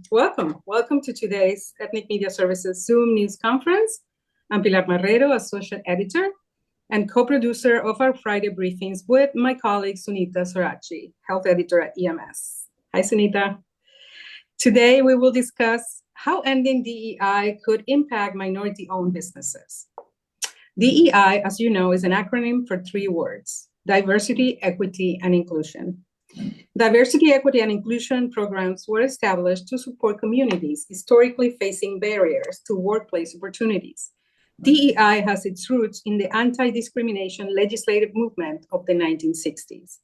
Welcome to today's Ethnic Media Services Zoom News Conference. I'm Pilar Marrero, Associate Editor and co-producer of our Friday briefings with my colleague Sunita Sorachi, Health Editor at EMS. Hi, Sunita. Today, we will discuss how ending DEI could impact minority-owned businesses. DEI, as you know, is an acronym for 3 words: diversity, equity, and inclusion. Diversity, equity, and inclusion programs were established to support communities historically facing barriers to workplace opportunities. DEI has its roots in the anti-discrimination legislative movement of the 1960s.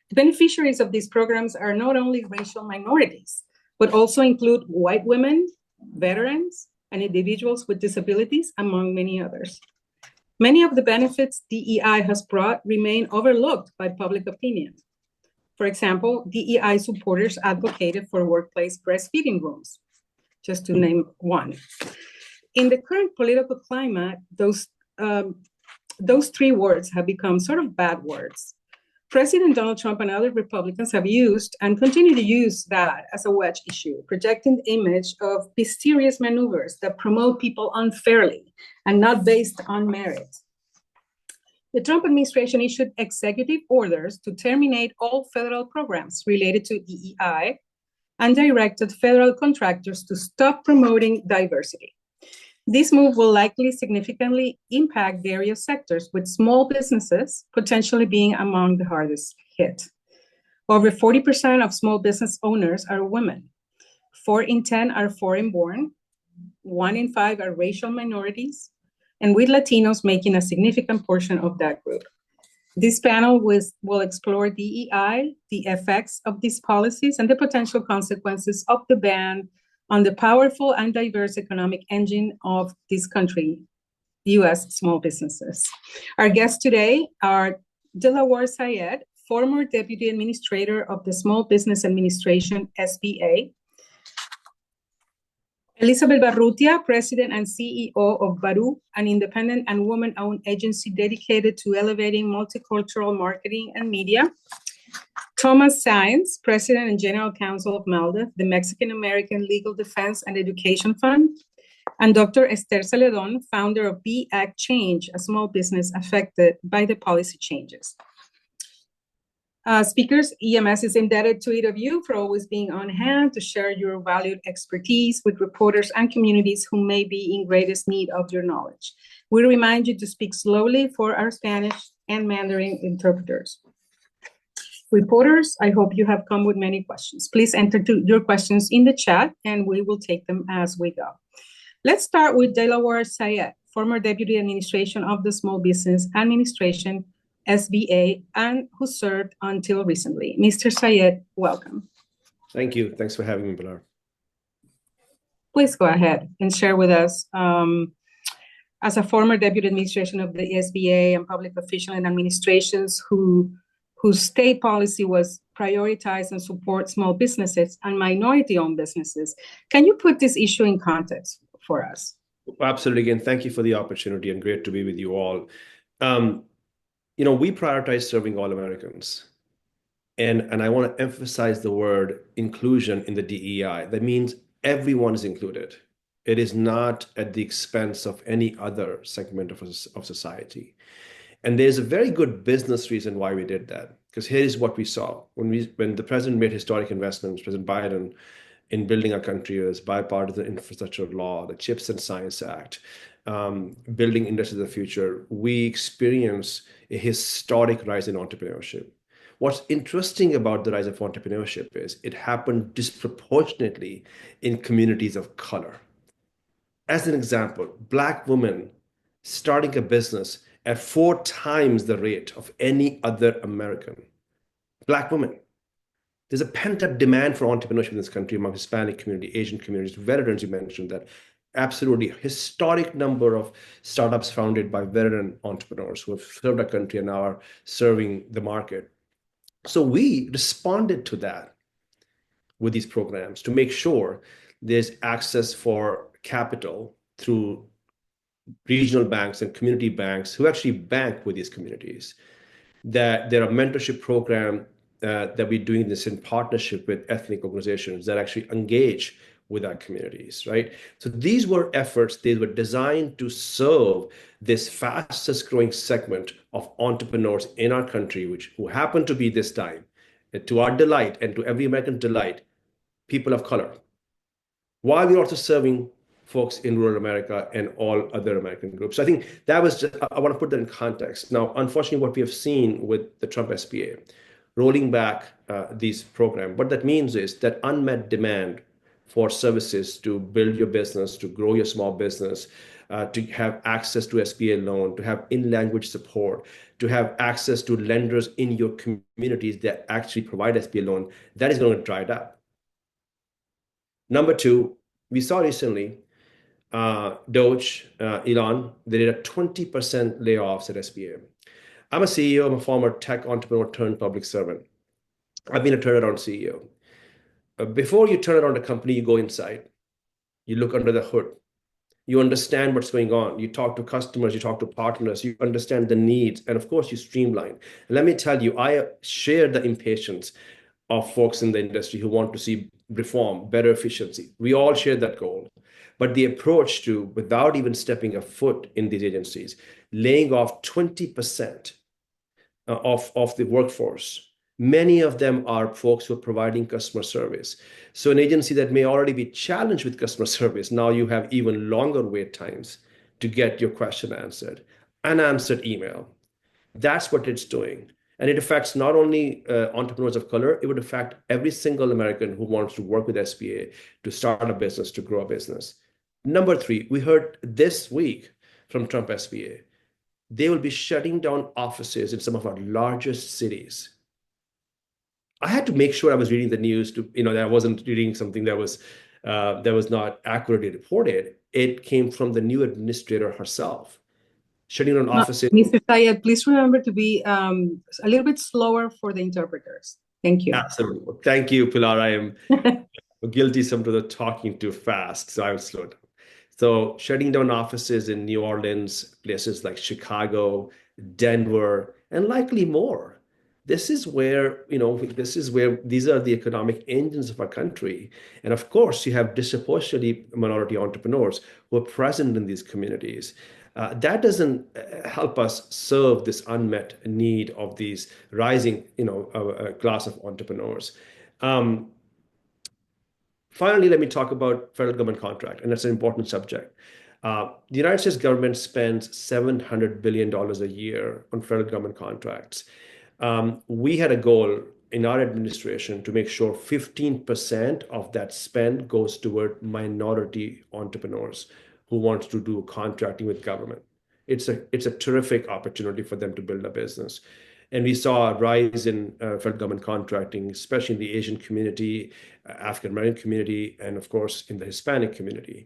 The beneficiaries of these programs are not only racial minorities, but also include white women, veterans, and individuals with disabilities, among many others. Many of the benefits DEI has brought remain overlooked by public opinion. For example, DEI supporters advocated for workplace breastfeeding rooms, just to name one. In the current political climate, those 3 words have become sort of bad words. President Donald Trump and other Republicans have used and continue to use that as a wedge issue, projecting the image of mysterious maneuvers that promote people unfairly and not based on merit. The Trump administration issued executive orders to terminate all federal programs related to DEI and directed federal contractors to stop promoting diversity. This move will likely significantly impact various sectors, with small businesses potentially being among the hardest hit. Over 40% of small business owners are women. 4 in 10 are foreign-born. 1 in 5 are racial minorities, and with Latinos making a significant portion of that group. This panel will explore DEI, the effects of these policies, and the potential consequences of the ban on the powerful and diverse economic engine of this country, U.S. small businesses. Our guests today are Delaware Syed, former Deputy Administrator of the Small Business Administration, SBA, Elizabeth Barrutia, President and CEO of Baru, an independent and woman-owned agency dedicated to elevating multicultural marketing and media. Thomas Sáenz, President and General Counsel of MALDEF, the Mexican-American Legal Defense and Education Fund. And Dr. Esther Celedón, founder of Be Act Change, a small business affected by the policy changes. Speakers, EMS is indebted to each of you for always being on hand to share your valued expertise with reporters and communities who may be in greatest need of your knowledge. We remind you to speak slowly for our Spanish and Mandarin interpreters. Reporters, I hope you have come with many questions. Please enter your questions in the chat and we will take them as we go. Let's start with Delaware Syed, former Deputy Administration of the Small Business Administration, SBA, and who served until recently. Mr. Syed, welcome. Thank you. Thanks for having me, Pilar. Please go ahead and share with us, as a former Deputy Administration of the SBA and public official in administrations whose state policy was prioritize and support small businesses and minority-owned businesses, can you put this issue in context for us? Absolutely. Again, thank you for the opportunity and great to be with you all. We prioritize serving all Americans. And I want to emphasize the word inclusion in the DEI. That means everyone is included. It is not at the expense of any other segment of society. And there's a very good business reason why we did that. Because here's what we saw. When the president made historic investments, President Biden, in building our country, as bipartisan infrastructure law, the CHIPS and Science Act, building industry of the future, we experience a historic rise in entrepreneurship. What's interesting about the rise of entrepreneurship is it happened disproportionately in communities of color. As an example, Black women starting a business at 4 times the rate of any other American. Black women. There's a pent-up demand for entrepreneurship in this country among Hispanic community, Asian communities, veterans. You mentioned that. Absolutely historic number of startups founded by veteran entrepreneurs who have served our country and now are serving the market. So we responded to that with these programs to make sure there's access for capital through regional banks and community banks who actually bank with these communities. That there are mentorship programs that we're doing this in partnership with ethnic organizations that actually engage with our communities, right? So these were efforts, they were designed to serve this fastest growing segment of entrepreneurs in our country, who happen to be this time, to our delight and to every American delight, people of color, while we're also serving folks in rural America and all other American groups. So I think that was just, I want to put that in context. Now, unfortunately, what we have seen with the Trump SBA, rolling back these programs, what that means is that unmet demand for services to build your business, to grow your small business, to have access to SBA loan, to have in-language support, to have access to lenders in your communities that actually provide SBA loan, that is going to dry up. Number two, we saw recently Doge, Elon, they did a 20% layoffs at SBA. I'm a CEO, I'm a former tech entrepreneur turned public servant. I've been a turnaround CEO. Before you turn around a company, you go inside, you look under the hood, you understand what's going on, you talk to customers, you talk to partners, you understand the needs, and of course, you streamline. And let me tell you, I share the impatience of folks in the industry who want to see reform, better efficiency. We all share that goal. But the approach to, without even stepping a foot in these agencies, laying off 20% of the workforce, many of them are folks who are providing customer service. So an agency that may already be challenged with customer service, now you have even longer wait times to get your question answered. Unanswered email. That's what it's doing. And it affects not only entrepreneurs of color, it would affect every single American who wants to work with SBA to start a business, to grow a business. Number three, we heard this week from Trump SBA, they will be shutting down offices in some of our largest cities. I had to make sure I was reading the news that I wasn't reading something that was not accurately reported. It came from the new administrator herself. Shutting down offices. Mr. Syed, please remember to be a little bit slower for the interpreters. Thank you. Absolutely. Thank you, Pilar. I am guilty sometimes of talking too fast, so I will slow down. So shutting down offices in New Orleans, places like Chicago, Denver, and likely more. This is where these are the economic engines of our country. And of course, you have disproportionately minority entrepreneurs who are present in these communities. That doesn't help us serve this unmet need of these rising, class of entrepreneurs. Finally, let me talk about federal government contract, and that's an important subject. The United States government spends $700 billion a year on federal government contracts. We had a goal in our administration to make sure 15% of that spend goes toward minority entrepreneurs who want to do contracting with government. It's a terrific opportunity for them to build a business. And we saw a rise in federal government contracting, especially in the Asian community, African-American community, and of course, in the Hispanic community.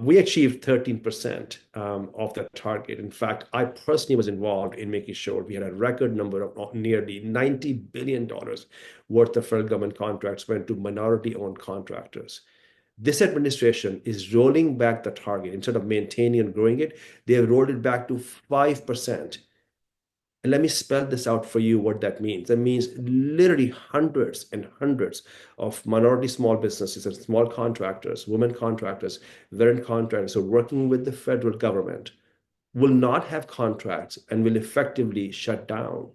We achieved 13% of that target. In fact, I personally was involved in making sure we had a record number of nearly $90 billion worth of federal government contracts went to minority-owned contractors. This administration is rolling back the target. Instead of maintaining and growing it, they have rolled it back to 5%. And let me spell this out for you what that means. That means literally hundreds and hundreds of minority small businesses and small contractors, women contractors, veteran contractors who are working with the federal government will not have contracts and will effectively shut down,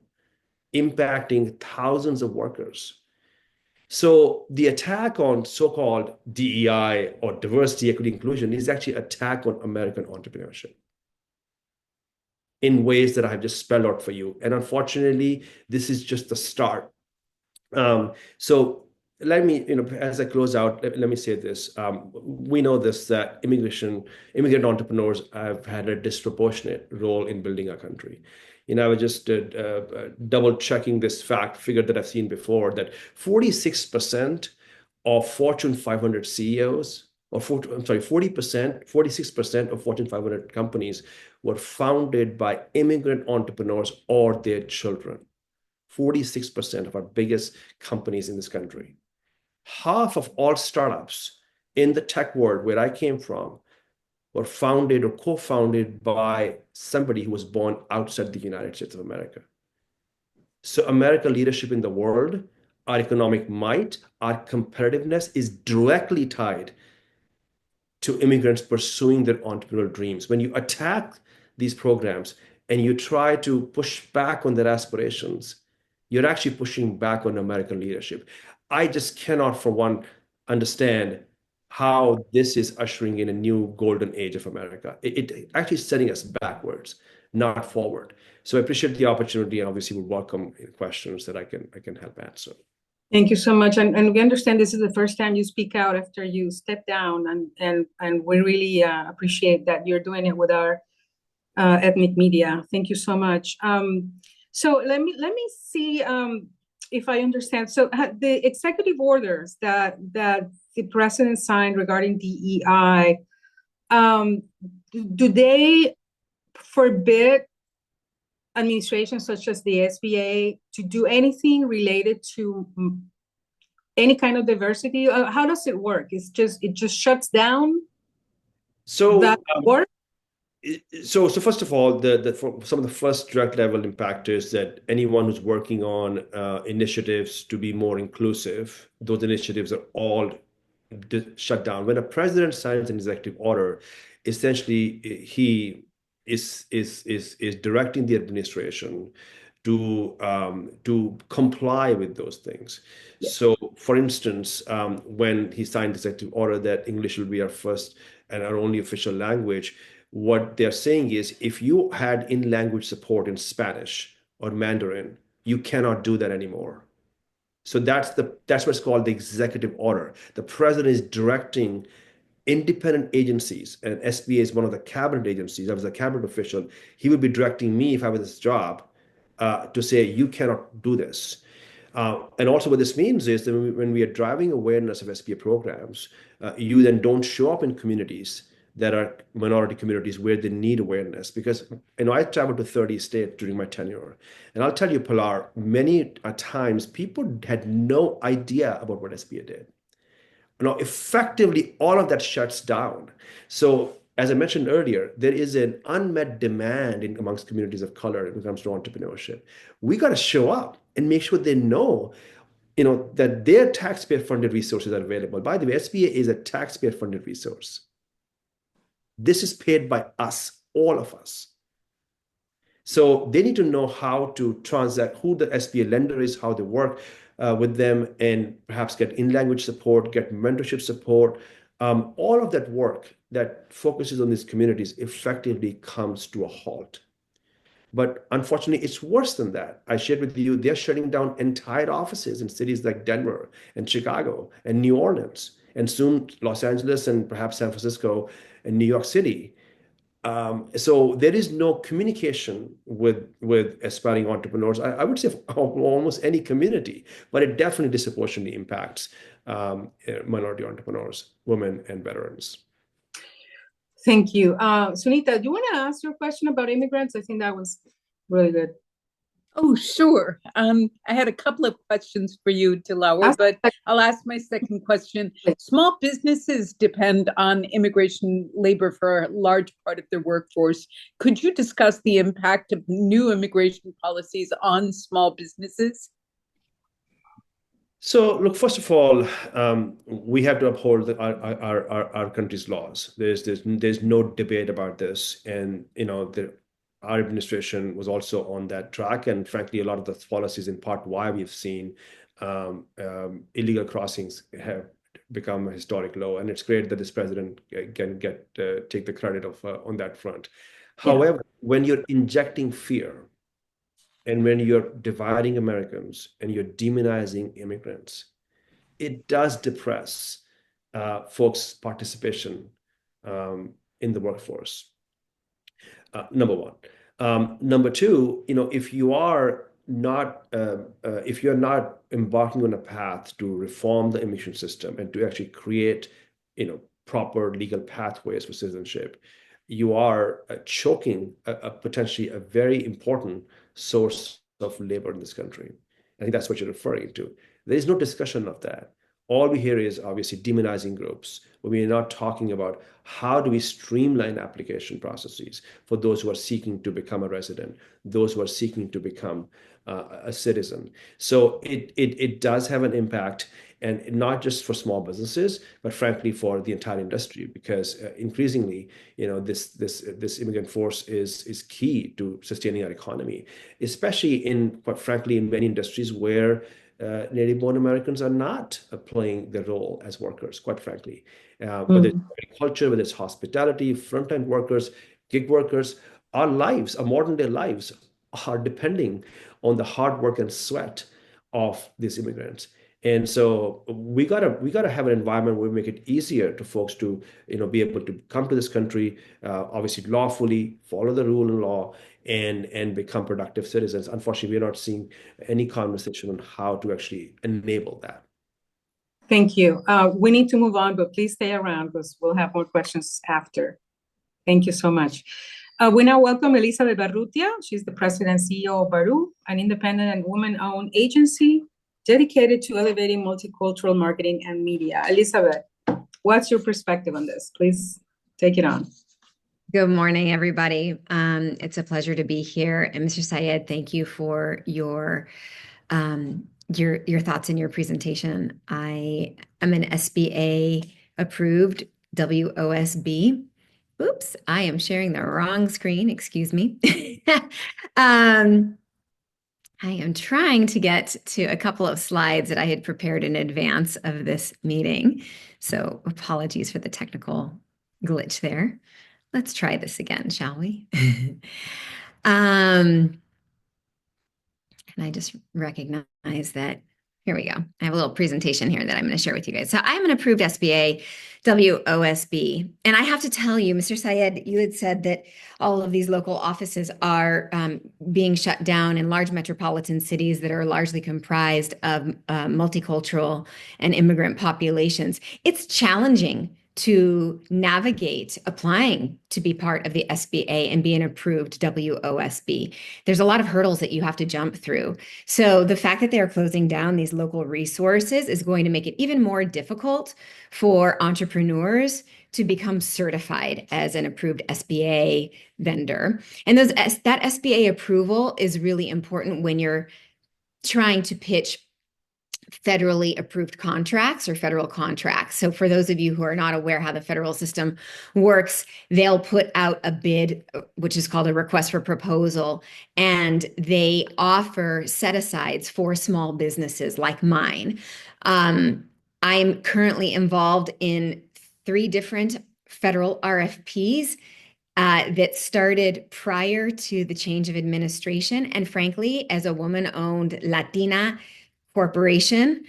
impacting thousands of workers. So the attack on so-called DEI or diversity, equity, inclusion is actually an attack on American entrepreneurship in ways that I have just spelled out for you. And unfortunately, this is just the start. So let me, as I close out, let me say this. We know this, that immigrant entrepreneurs have had a disproportionate role in building our country. I was just double checking this figure that I've seen before, that 46% of Fortune 500 CEOs, 46% of Fortune 500 companies were founded by immigrant entrepreneurs or their children. 46% of our biggest companies in this country. Half of all startups in the tech world where I came from were founded or co-founded by somebody who was born outside the United States of America. So American leadership in the world, our economic might, our competitiveness is directly tied to immigrants pursuing their entrepreneurial dreams. When you attack these programs and you try to push back on their aspirations, you're actually pushing back on American leadership. I just cannot, for one, understand how this is ushering in a new golden age of America. It actually is setting us backwards, not forward. So I appreciate the opportunity, and obviously would welcome questions that I can help answer. Thank you so much. And we understand this is the first time you speak out after you step down, and we really appreciate that you're doing it with our ethnic media. Thank you so much. So let me see if I understand. So the executive orders that the president signed regarding DEI, do they forbid administrations such as the SBA to do anything related to any kind of diversity? How does it work? It just shuts down that work? So first of all, for some of the first direct level impact is that anyone who's working on initiatives to be more inclusive, those initiatives are all shut down. When a president signs an executive order, essentially he is directing the administration to comply with those things. Yes. So, for instance, when he signed the executive order that English will be our first and our only official language, what they're saying is if you had in-language support in Spanish or Mandarin, you cannot do that anymore. So that's what's called the executive order. The president is directing independent agencies, and SBA is one of the cabinet agencies. I was a cabinet official. He would be directing me if I was his job to say, you cannot do this. And also what this means is that when we are driving awareness of SBA programs, you then don't show up in communities that are minority communities where they need awareness. Because I traveled to 30 states during my tenure. And I'll tell you, Pilar, many times people had no idea about what SBA did. Effectively, all of that shuts down. So as I mentioned earlier, there is an unmet demand amongst communities of color when it comes to entrepreneurship. We got to show up and make sure they know, that their taxpayer-funded resources are available. By the way, SBA is a taxpayer-funded resource. This is paid by us, all of us. So they need to know how to transact, who the SBA lender is, how they work with them, and perhaps get in-language support, get mentorship support. All of that work that focuses on these communities effectively comes to a halt. But unfortunately, it's worse than that. I shared with you, they're shutting down entire offices in cities like Denver and Chicago and New Orleans, and soon Los Angeles and perhaps San Francisco and New York City. So there is no communication with aspiring entrepreneurs. I would say almost any community, but it definitely disproportionately impacts minority entrepreneurs, women, and veterans. Thank you. Sunita, do you want to ask your question about immigrants? I think that was really good. Oh, sure. I had a couple of questions for you, Dilawar, but I'll ask my second question. Small businesses depend on immigration labor for a large part of their workforce. Could you discuss the impact of new immigration policies on small businesses? So, look, first of all, we have to uphold our country's laws. There's no debate about this, and our administration was also on that track. And frankly, a lot of the policies, in part, why we've seen illegal crossings have become a historic low. And it's great that this president can take the credit on that front. Yeah. However, when you're injecting fear, and when you're dividing Americans and you're demonizing immigrants, it does depress folks' participation in the workforce. Number one. Number two, if you're not embarking on a path to reform the immigration system and to actually create, proper legal pathways for citizenship, you are choking potentially a very important source of labor in this country. I think that's what you're referring to. There is no discussion of that. all we hear is obviously demonizing groups, but we are not talking about how do we streamline application processes for those who are seeking to become a resident, those who are seeking to become a citizen. So it does have an impact, and not just for small businesses, but frankly for the entire industry, because increasingly, this immigrant force is key to sustaining our economy, especially quite frankly, in many industries where native-born Americans are not playing their role as workers, quite frankly. Whether it's agriculture, whether it's hospitality, frontline workers, gig workers, our modern day lives are depending on the hard work and sweat of these immigrants. And so we gotta have an environment where we make it easier to folks to be able to come to this country, obviously lawfully, follow the rule and law, and become productive citizens. Unfortunately, we're not seeing any conversation on how to actually enable that. Thank you. We need to move on, but please stay around because we'll have more questions after. Thank you so much. We now welcome Elizabeth Barrutia. She's the president and CEO of Baru, an independent and woman-owned agency dedicated to elevating multicultural marketing and media. Elizabeth, what's your perspective on this? Please take it on. Good morning, everybody. It's a pleasure to be here. And Mr. Syed, thank you for your thoughts in your presentation. I am an SBA approved WOSB. Oops, I am sharing the wrong screen. Excuse me. I am trying to get to a couple of slides that I had prepared in advance of this meeting. So apologies for the technical glitch there. Let's try this again, shall we? And I just recognize that. Here we go. I have a little presentation here that I'm going to share with you guys. So I'm an approved SBA WOSB. And I have to tell you, Mr. Syed, you had said that all of these local offices are being shut down in large metropolitan cities that are largely comprised of multicultural and immigrant populations. It's challenging to navigate applying to be part of the SBA and be an approved WOSB. There's a lot of hurdles that you have to jump through. So the fact that they are closing down these local resources is going to make it even more difficult for entrepreneurs to become certified as an approved SBA vendor. And that SBA approval is really important when you're trying to pitch federally approved contracts or federal contracts. So for those of you who are not aware how the federal system works, they'll put out a bid, which is called a request for proposal, and they offer set-asides for small businesses like mine. I'm currently involved in 3 different federal RFPs that started prior to the change of administration. And frankly, as a woman-owned Latina corporation,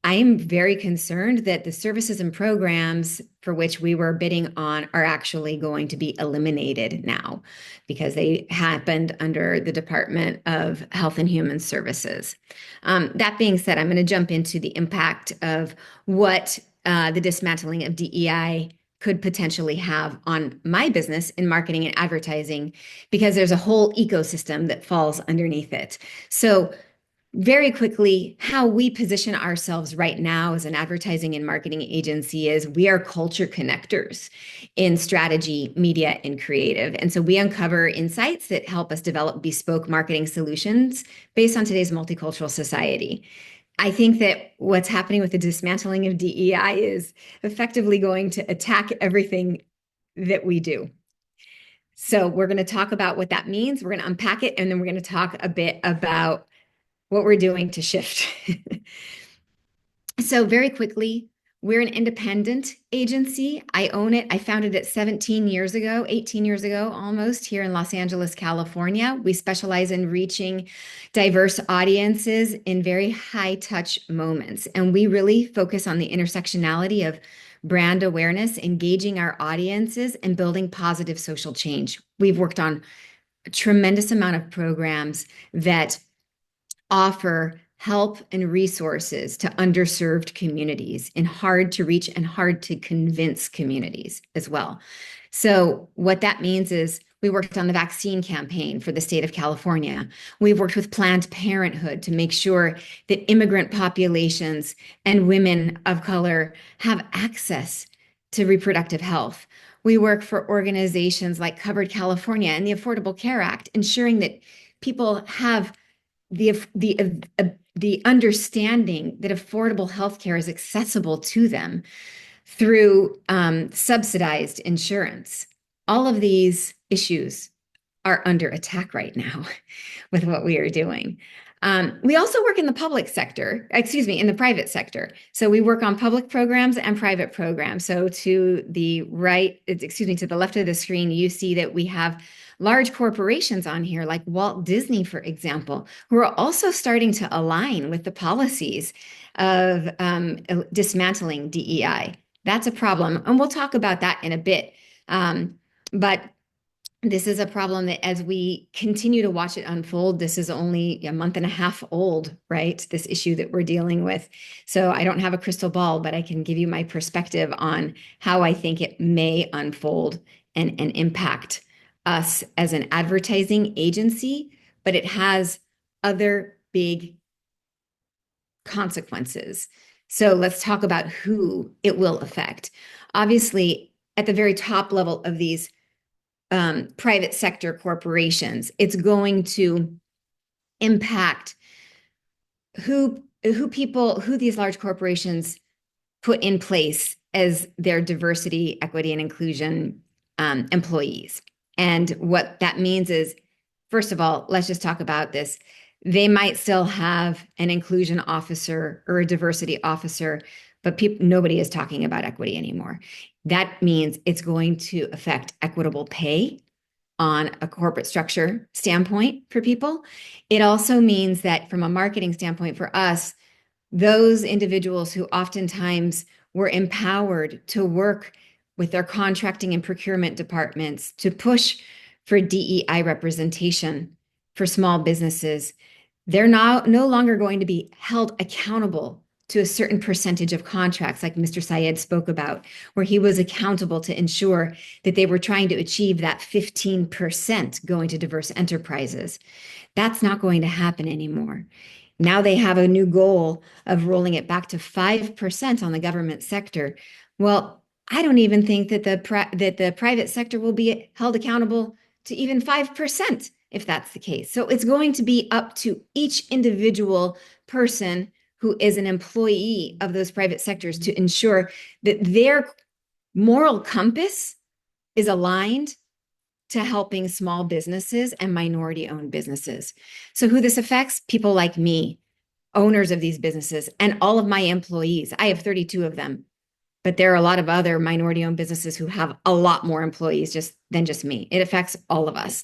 I am very concerned that the services and programs for which we were bidding on are actually going to be eliminated now because they happened under the Department of Health and Human Services. That being said, I'm going to jump into the impact of what the dismantling of DEI could potentially have on my business in marketing and advertising, because there's a whole ecosystem that falls underneath it. So very quickly, how we position ourselves right now as an advertising and marketing agency is we are culture connectors in strategy, media, and creative. And so we uncover insights that help us develop bespoke marketing solutions based on today's multicultural society. I think that what's happening with the dismantling of DEI is effectively going to attack everything that we do. So we're going to talk about what that means. We're going to unpack it, and then we're going to talk a bit about what we're doing to shift. So very quickly, we're an independent agency. I own it. I founded it 18 years ago, almost, here in Los Angeles, California. We specialize in reaching diverse audiences in very high touch moments. And we really focus on the intersectionality of brand awareness, engaging our audiences, and building positive social change. We've worked on a tremendous amount of programs that offer help and resources to underserved communities in hard to reach and hard to convince communities as well. So what that means is We worked on the vaccine campaign for the state of California. We've worked with Planned Parenthood to make sure that immigrant populations and women of color have access to reproductive health. We work for organizations like Covered California and the Affordable Care Act, ensuring that people have the understanding that affordable healthcare is accessible to them through subsidized insurance. All of these issues are under attack right now with what we are doing. We also work in the public sector, in the private sector. So we work on public programs and private programs. So to the left of the screen, you see that we have large corporations on here like Walt Disney, for example, who are also starting to align with the policies of dismantling DEI. That's a problem. And we'll talk about that in a bit. But this is a problem that as we continue to watch it unfold, this is only a month and a half old, right? This issue that we're dealing with. So I don't have a crystal ball, but I can give you my perspective on how I think it may unfold and impact us as an advertising agency, but it has other big consequences. So let's talk about who it will affect. Obviously, at the very top level of these private sector corporations, it's going to impact who these large corporations put in place as their diversity, equity, and inclusion employees. And what that means is, first of all, let's just talk about this. They might still have an inclusion officer or a diversity officer, but nobody is talking about equity anymore. That means it's going to affect equitable pay on a corporate structure standpoint for people. It also means that from a marketing standpoint for us, those individuals who oftentimes were empowered to work with their contracting and procurement departments to push for DEI representation for small businesses, they're now no longer going to be held accountable to a certain percentage of contracts, like Mr. Syed spoke about, where he was accountable to ensure that they were trying to achieve that 15% going to diverse enterprises. That's not going to happen anymore. Now they have a new goal of rolling it back to 5% on the government sector. Well, I don't even think that the private sector will be held accountable to even 5% if that's the case. So it's going to be up to each individual person who is an employee of those private sectors to ensure that their moral compass is aligned to helping small businesses and minority-owned businesses. So who this affects? People like me, owners of these businesses, and all of my employees. I have 32 of them, but there are a lot of other minority-owned businesses who have a lot more employees than just me. It affects all of us.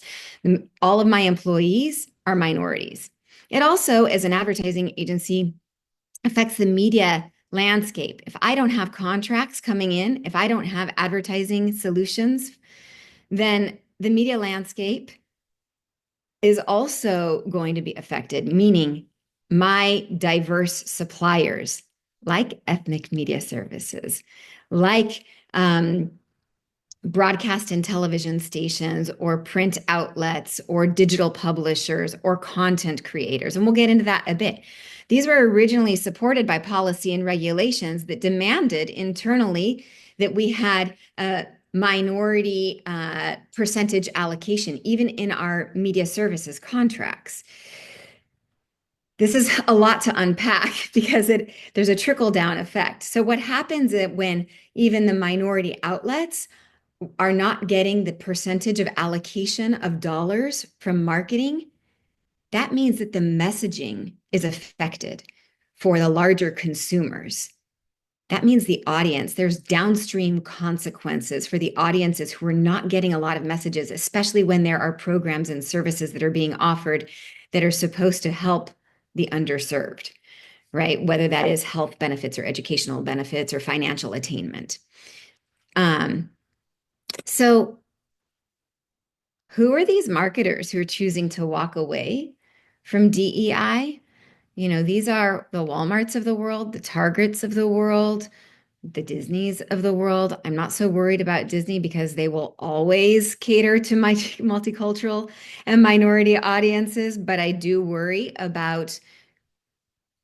All of my employees are minorities. It also, as an advertising agency, affects the media landscape. If I don't have contracts coming in, if I don't have advertising solutions, then the media landscape is also going to be affected, meaning my diverse suppliers, like ethnic media services, like broadcast and television stations or print outlets or digital publishers or content creators. And we'll get into that a bit. These were originally supported by policy and regulations that demanded internally that we had a minority percentage allocation, even in our media services contracts. This is a lot to unpack because there's a trickle-down effect. So what happens when even the minority outlets are not getting the percentage of allocation of dollars from marketing? That means that the messaging is affected for the larger consumers. That means the audience, there's downstream consequences for the audiences who are not getting a lot of messages, especially when there are programs and services that are being offered that are supposed to help the underserved, right? Whether that is health benefits or educational benefits or financial attainment. So who are these marketers who are choosing to walk away from DEI? These are the Walmarts of the world, the Targets of the world, the Disneys of the world. I'm not so worried about Disney because they will always cater to my multicultural and minority audiences, but I do worry about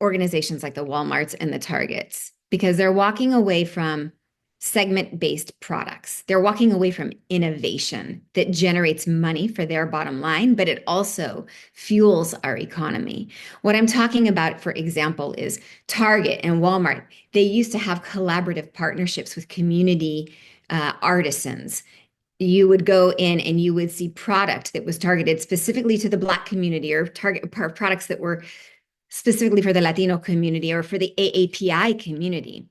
organizations like the Walmarts and the Targets because they're walking away from segment-based products. They're walking away from innovation that generates money for their bottom line, but it also fuels our economy. What I'm talking about, for example, is Target and Walmart. They used to have collaborative partnerships with community artisans. You would go in and you would see product that was targeted specifically to the Black community, or target products that were specifically for the Latino community or for the AAPI community.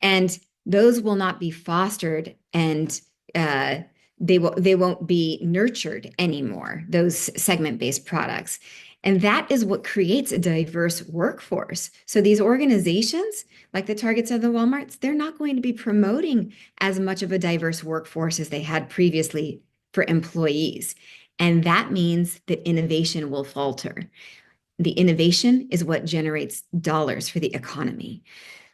And those will not be fostered, and they won't be nurtured anymore, those segment-based products. And that is what creates a diverse workforce. So these organizations, like the Targets of the Walmarts, they're not going to be promoting as much of a diverse workforce as they had previously for employees. And that means that innovation will falter. The innovation is what generates dollars for the economy.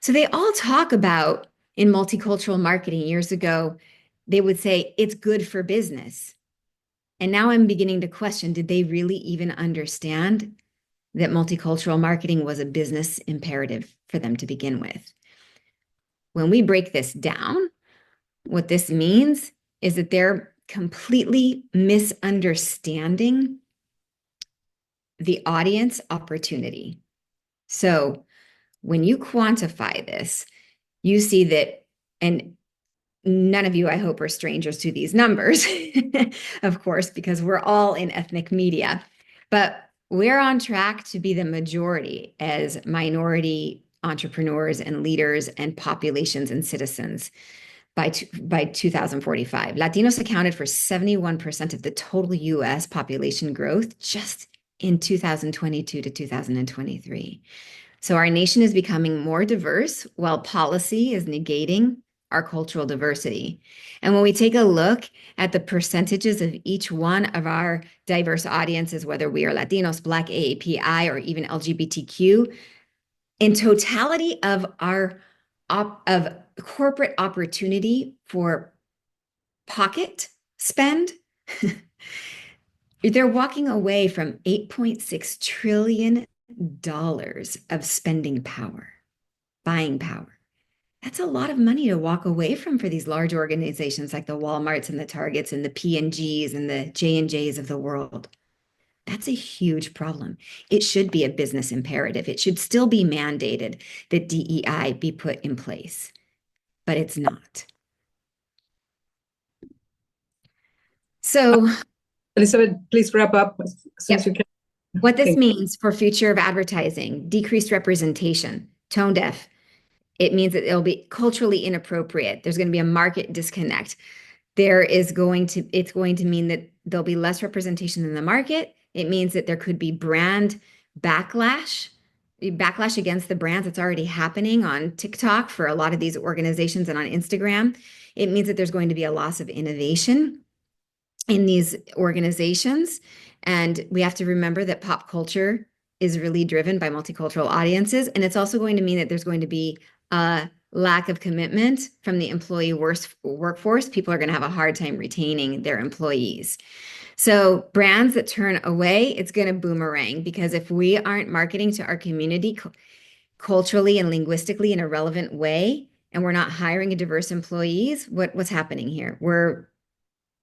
So they all talk about, in multicultural marketing years ago, they would say it's good for business. And now I'm beginning to question, did they really even understand that multicultural marketing was a business imperative for them to begin with? When we break this down, what this means is that they're completely misunderstanding the audience opportunity. So when you quantify this, you see that, and none of you, I hope, are strangers to these numbers, of course, because we're all in ethnic media, but we're on track to be the majority as minority entrepreneurs and leaders and populations and citizens by 2045. Latinos accounted for 71% of the total US population growth just in 2022 to 2023. So our nation is becoming more diverse while policy is negating our cultural diversity. And when we take a look at the percentages of each one of our diverse audiences, whether we are Latinos, Black, AAPI, or even LGBTQ, in totality of our of corporate opportunity for pocket spend, they're walking away from $8.6 trillion of spending power, buying power. That's a lot of money to walk away from for these large organizations like the Walmarts and the Targets and the P&Gs and the J&Js of the world. That's a huge problem. It should be a business imperative. It should still be mandated that DEI be put in place, but it's not. So, Elizabeth, please wrap up as soon as you can. What this means for future of advertising: decreased representation, tone deaf. It means that it'll be culturally inappropriate. There's going to be a market disconnect. It's going to mean that there'll be less representation in the market. It means that there could be brand backlash against the brands. That's already happening on TikTok for a lot of these organizations and on Instagram. It means that there's going to be a loss of innovation in these organizations. And we have to remember that pop culture is really driven by multicultural audiences. And it's also going to mean that there's going to be a lack of commitment from the employee workforce. People are going to have a hard time retaining their employees. So brands that turn away, it's going to boomerang, because if we aren't marketing to our community culturally and linguistically in a relevant way, and we're not hiring diverse employees, what's happening here? We're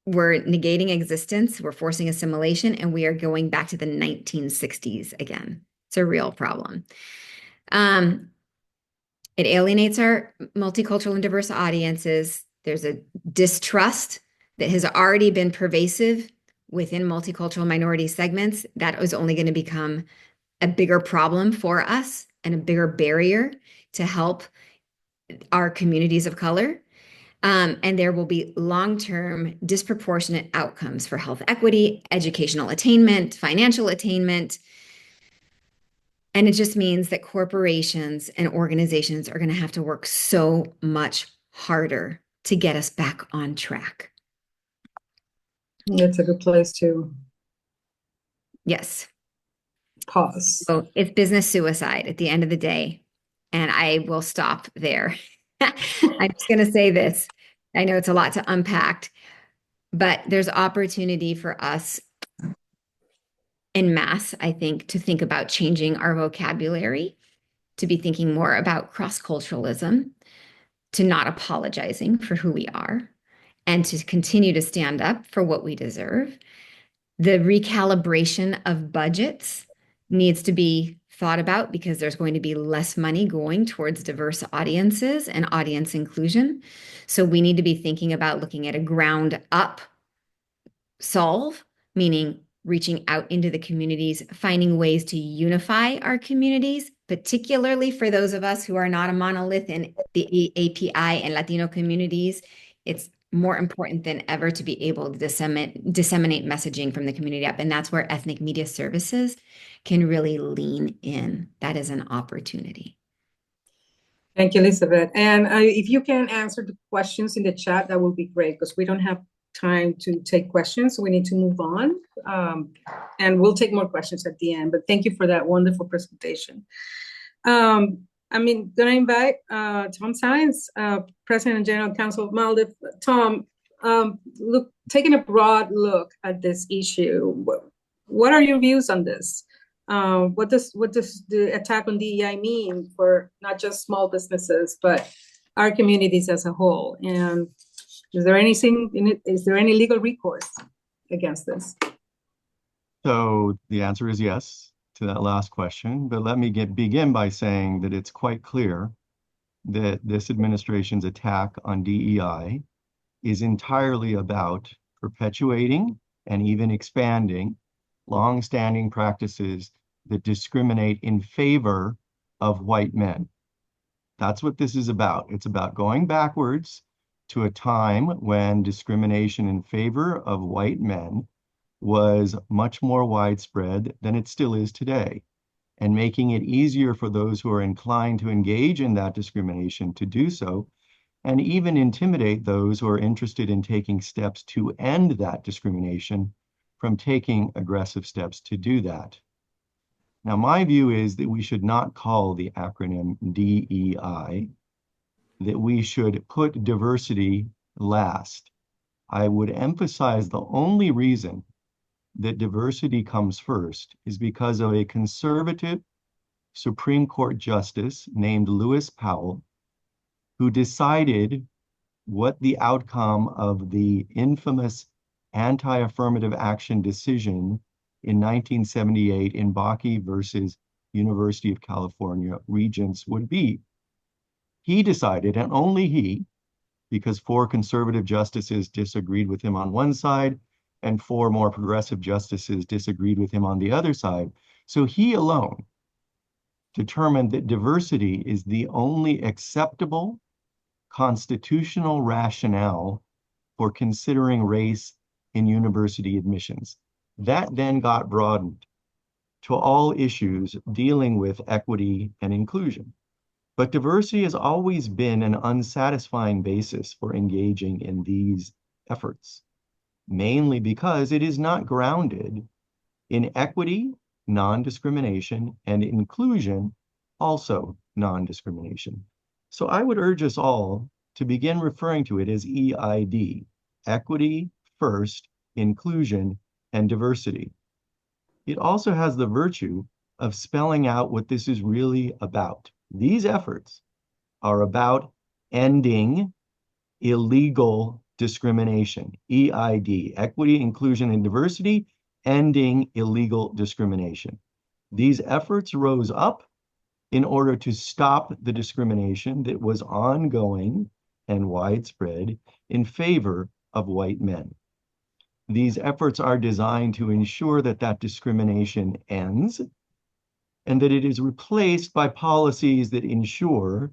negating existence, we're forcing assimilation, and we are going back to the 1960s again. It's a real problem. It alienates our multicultural and diverse audiences. There's a distrust that has already been pervasive within multicultural minority segments. That is only going to become a bigger problem for us and a bigger barrier to help our communities of color. And there will be long-term disproportionate outcomes for health equity, educational attainment, financial attainment. And it just means that corporations and organizations are going to have to work so much harder to get us back on track. That's a good place to Yes. pause. So it's business suicide at the end of the day. And I will stop there. I'm just going to say this. I know it's a lot to unpack, but there's opportunity for us en masse, I think, to think about changing our vocabulary, to be thinking more about cross-culturalism, to not apologizing for who we are, and to continue to stand up for what we deserve. The recalibration of budgets needs to be thought about because there's going to be less money going towards diverse audiences and audience inclusion. So we need to be thinking about looking at a ground up solve, meaning reaching out into the communities, finding ways to unify our communities, particularly for those of us who are not a monolith in the API and Latino communities. It's more important than ever to be able to disseminate messaging from the community up. And that's where ethnic media services can really lean in. That is an opportunity. Thank you, Elizabeth. And if you can answer the questions in the chat, that would be great because we don't have time to take questions. So we need to move on. And we'll take more questions at the end. But thank you for that wonderful presentation. I'm going to invite Tom Sines, President and General Counsel of Maldiv. Tom, taking a broad look at this issue, what are your views on this? What does the attack on DEI mean for not just small businesses, but our communities as a whole? And is there anything in it? Is there any legal recourse against this? So the answer is yes to that last question, but let me begin by saying that it's quite clear that this administration's attack on DEI is entirely about perpetuating and even expanding long-standing practices that discriminate in favor of white men. That's what this is about. It's about going backwards to a time when discrimination in favor of white men was much more widespread than it still is today, and making it easier for those who are inclined to engage in that discrimination to do so, and even intimidate those who are interested in taking steps to end that discrimination from taking aggressive steps to do that. Now, my view is that we should not call the acronym DEI, that we should put diversity last. I would emphasize the only reason that diversity comes first is because of a conservative Supreme Court justice named Lewis Powell, who decided what the outcome of the infamous anti-affirmative action decision in 1978 in Bakke versus University of California Regents would be. He decided, and only he, because 4 conservative justices disagreed with him on one side and 4 more progressive justices disagreed with him on the other side. So he alone determined that diversity is the only acceptable constitutional rationale for considering race in university admissions. That then got broadened to all issues dealing with equity and inclusion. But diversity has always been an unsatisfying basis for engaging in these efforts, mainly because it is not grounded in equity, non-discrimination, and inclusion, also non-discrimination. So I would urge us all to begin referring to it as EID, equity first, inclusion, and diversity. It also has the virtue of spelling out what this is really about. These efforts are about ending illegal discrimination, EID, equity, inclusion, and diversity, ending illegal discrimination. These efforts rose up in order to stop the discrimination that was ongoing and widespread in favor of white men. These efforts are designed to ensure that that discrimination ends and that it is replaced by policies that ensure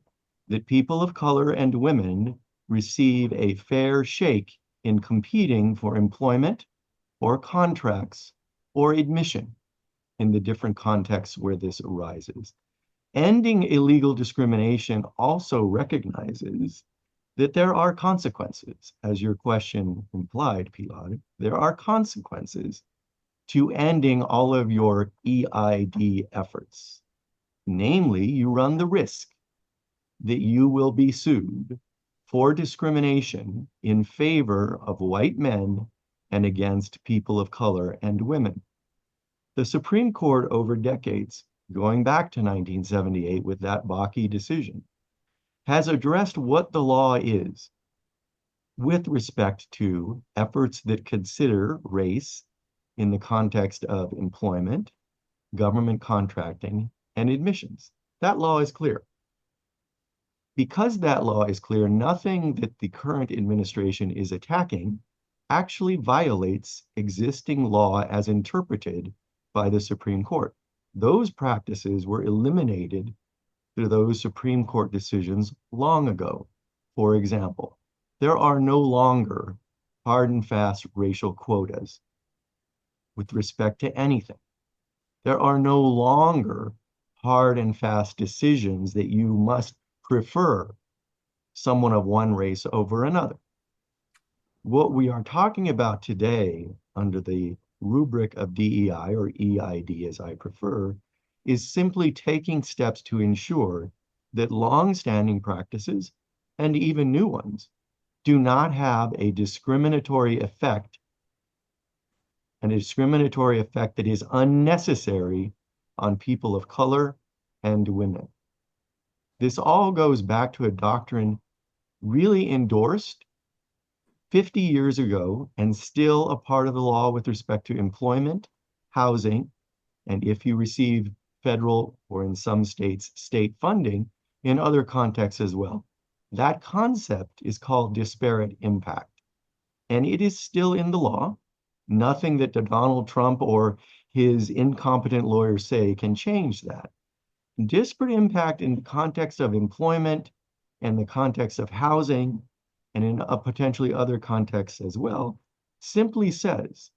that people of color and women receive a fair shake in competing for employment or contracts or admission in the different contexts where this arises. Ending illegal discrimination also recognizes that there are consequences, as your question implied, Pilar. There are consequences to ending all of your EID efforts. Namely, you run the risk that you will be sued for discrimination in favor of white men and against people of color and women. The Supreme Court over decades, going back to 1978 with that Bakke decision, has addressed what the law is with respect to efforts that consider race in the context of employment, government contracting, and admissions. That law is clear. Because that law is clear, nothing that the current administration is attacking actually violates existing law as interpreted by the Supreme Court. Those practices were eliminated through those Supreme Court decisions long ago. For example, there are no longer hard and fast racial quotas with respect to anything. There are no longer hard and fast decisions that you must prefer someone of one race over another. What we are talking about today under the rubric of DEI, or EID as I prefer, is simply taking steps to ensure that long-standing practices, and even new ones, do not have a discriminatory effect, and a discriminatory effect that is unnecessary on people of color and women. This all goes back to a doctrine really endorsed 50 years ago and still a part of the law with respect to employment, housing, and if you receive federal or in some states, state funding in other contexts as well. That concept is called disparate impact. And it is still in the law. Nothing that Donald Trump or his incompetent lawyers say can change that. Disparate impact in the context of employment and the context of housing and in potentially other contexts as well, simply says,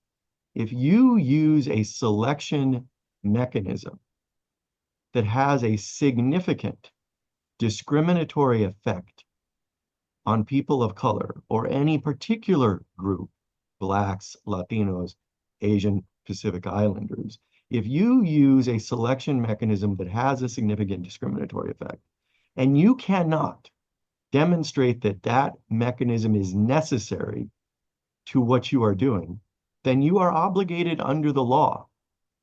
if you use a selection mechanism that has a significant discriminatory effect on people of color or any particular group, Blacks, Latinos, Asian Pacific Islanders, if you use a selection mechanism that has a significant discriminatory effect, and you cannot demonstrate that that mechanism is necessary to what you are doing, then you are obligated under the law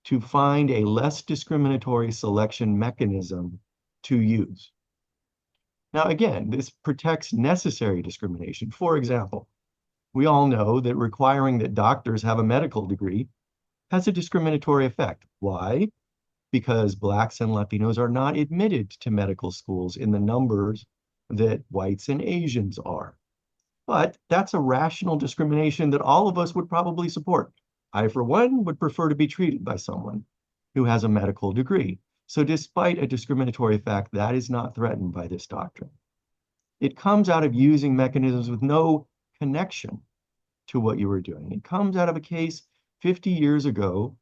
to find a less discriminatory selection mechanism to use. Now, again, this protects necessary discrimination. For example, we all know that requiring that doctors have a medical degree has a discriminatory effect. Why? Because Blacks and Latinos are not admitted to medical schools in the numbers that whites and Asians are. But that's a rational discrimination that all of us would probably support. I, for one, would prefer to be treated by someone who has a medical degree. So despite a discriminatory fact, that is not threatened by this doctrine. It comes out of using mechanisms with no connection to what you were doing. It comes out of a case 50 years ago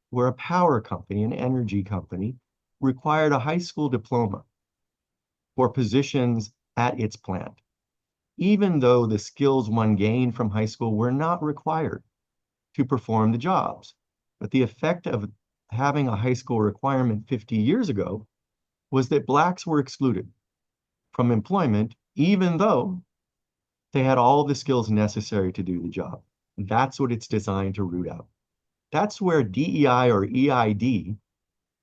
where a power company, an energy company, required a high school diploma for positions at its plant, even though the skills one gained from high school were not required to perform the jobs. But the effect of having a high school requirement 50 years ago was that Blacks were excluded from employment, even though they had all the skills necessary to do the job. That's what it's designed to root out. That's where DEI or EID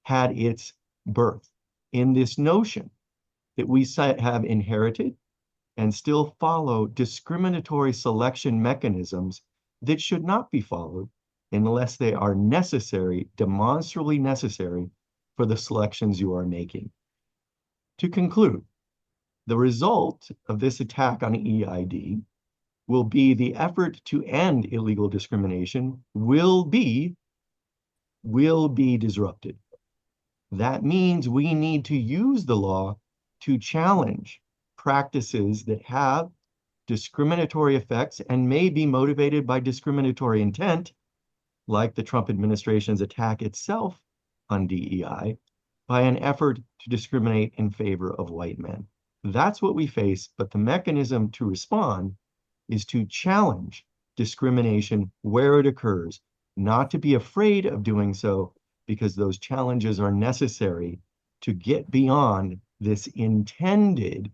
had its birth, in this notion that we have inherited and still follow discriminatory selection mechanisms that should not be followed unless they are necessary, demonstrably necessary for the selections you are making. To conclude, the result of this attack on EID will be the effort to end illegal discrimination will be disrupted. That means we need to use the law to challenge practices that have discriminatory effects and may be motivated by discriminatory intent, like the Trump administration's attack itself on DEI, by an effort to discriminate in favor of white men. That's what we face, but the mechanism to respond is to challenge discrimination where it occurs, not to be afraid of doing so, because those challenges are necessary to get beyond this intended